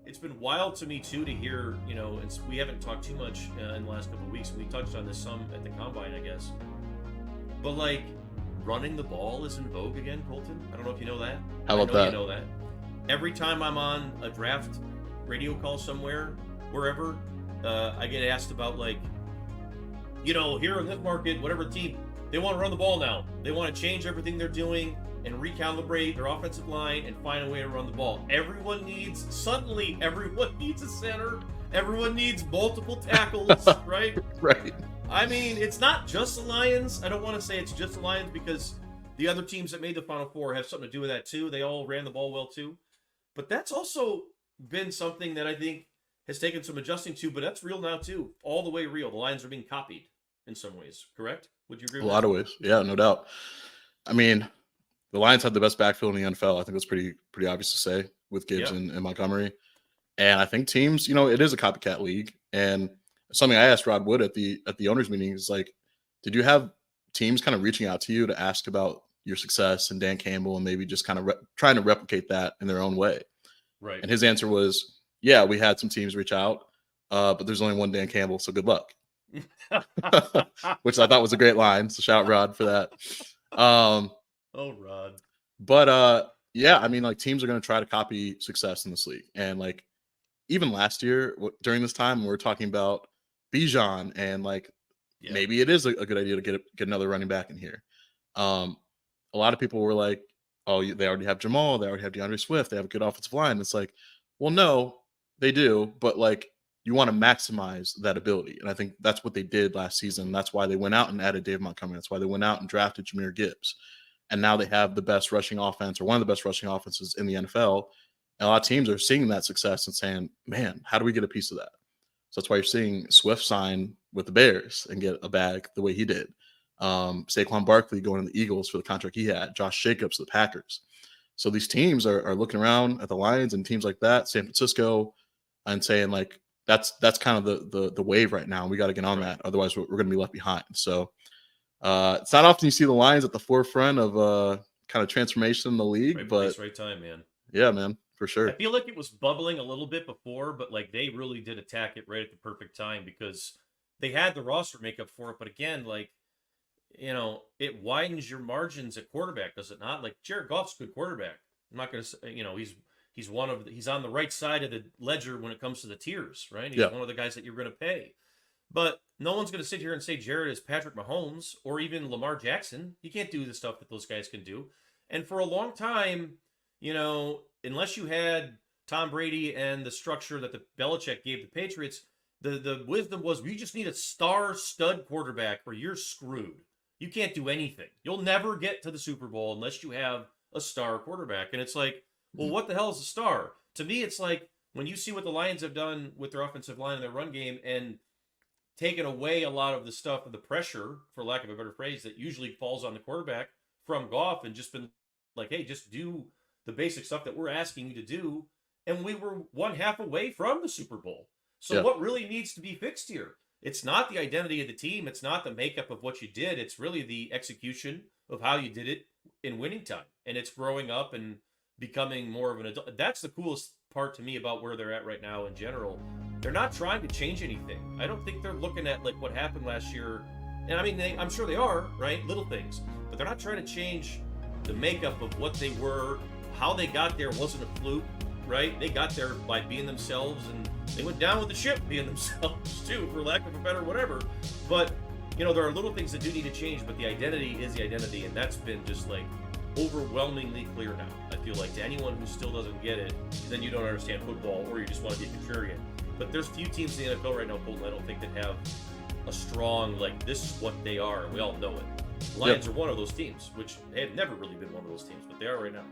it's been wild to me too to hear, and we haven't talked too much in the last couple of weeks. We touched on this some at the combine, I guess. But like, running the ball is in vogue again, Colton. I don't know if you know that. How about that? You know that. Every time I'm on a draft radio call somewhere, wherever, I get asked about like, here in this market, whatever team, they want to run the ball now. They want to change everything they're doing and recalibrate their offensive line and find a way to run the ball. Suddenly everyone needs a center. Everyone needs multiple tackles, right? Right. I mean, it's not just the Lions. I don't want to say it's just the Lions because the other teams that made the Final Four have something to do with that too. They all ran the ball well too. But that's also been something that I think has taken some adjusting to, but that's real now too. All the way real. The Lions are being copied in some ways, correct? Would you agree with that? A lot of ways. Yeah, no doubt. I mean, the Lions had the best backfield in the NFL. I think that's pretty obvious to say with Gibbs and Montgomery. And I think teams, it is a copycat league. And something I asked Rod Wood at the owners meeting is like, did you have teams kind of reaching out to you to ask about your success and Dan Campbell and maybe just kind of trying to replicate that in their own way? Right. And his answer was, yeah, we had some teams reach out, but there's only one Dan Campbell, so good luck. Which I thought was a great line. So shout Rod for that. Oh, Rod. But yeah, I mean, like teams are going to try to copy success in this league. And like even last year during this time, we were talking about Bijan and like maybe it is a good idea to get another running back in here. A lot of people were like, oh, they already have Jamal. They already have DeAndre Swift. They have a good offensive line. It's like, well, no, they do. But like you want to maximize that ability. And I think that's what they did last season. That's why they went out and added Dave Montgomery. That's why they went out and drafted Jahmyr Gibbs. And now they have the best rushing offense or one of the best rushing offenses in the NFL. And a lot of teams are seeing that success and saying, man, how do we get a piece of that? So that's why you're seeing Swift sign with the Bears and get a bag the way he did. Saquon Barkley going to the Eagles for the contract he had. Josh Jacobs to the Packers. So these teams are looking around at the Lions and teams like that, San Francisco, and saying like, that's kind of the wave right now. We got to get on that. Otherwise, we're going to be left behind. So it's not often you see the Lions at the forefront of kind of transformation in the league. Right but place, right time, man. Yeah, man, for sure. I feel like it was bubbling a little bit before, but like they really did attack it right at the perfect time because they had the roster makeup for it. But again, like, it widens your margins at quarterback, does it not? Like Jared Goff's a good quarterback. I'm not going to say, he's on the right side of the ledger when it comes to the tiers, right? He's one of the guys that you're going to pay. But no one's going to sit here and say Jared is Patrick Mahomes or even Lamar Jackson. You can't do the stuff that those guys can do. And for a long time, unless you had Tom Brady and the structure that the Belichick gave the Patriots, the wisdom was we just need a star stud quarterback or you're screwed. You can't do anything. You'll never get to the Super Bowl unless you have a star quarterback. And it's like, well, what the hell is a star? To me, it's like when you see what the Lions have done with their offensive line and their run game and taken away a lot of the stuff of the pressure, for lack of a better phrase, that usually falls on the quarterback from Goff and just been like, hey, just do the basic stuff that we're asking you to do. And we were one half away from the Super Bowl. So what really needs to be fixed here? It's not the identity of the team. It's not the makeup of what you did. It's really the execution of how you did it in winning time. And it's growing up and becoming more of an adult. That's the coolest part to me about where they're at right now in general. They're not trying to change anything. I don't think they're looking at like what happened last year. And I mean, I'm sure they are, right? Little things. But they're not trying to change the makeup of what they were. How they got there wasn't a fluke, right? They got there by being themselves, and they went down with the ship being themselves too, for lack of a better whatever. But, there are little things that do need to change, but the identity is the identity, and that's been just like overwhelmingly clear now. I feel like to anyone who still doesn't get it, then you don't understand football or you just want to be a contrarian. But there's few teams in the NFL right now, Colton, I don't think that have a strong, like, this is what they are, and we all know it. Lions are one of those teams, which had never really been one of those teams, but they are right now.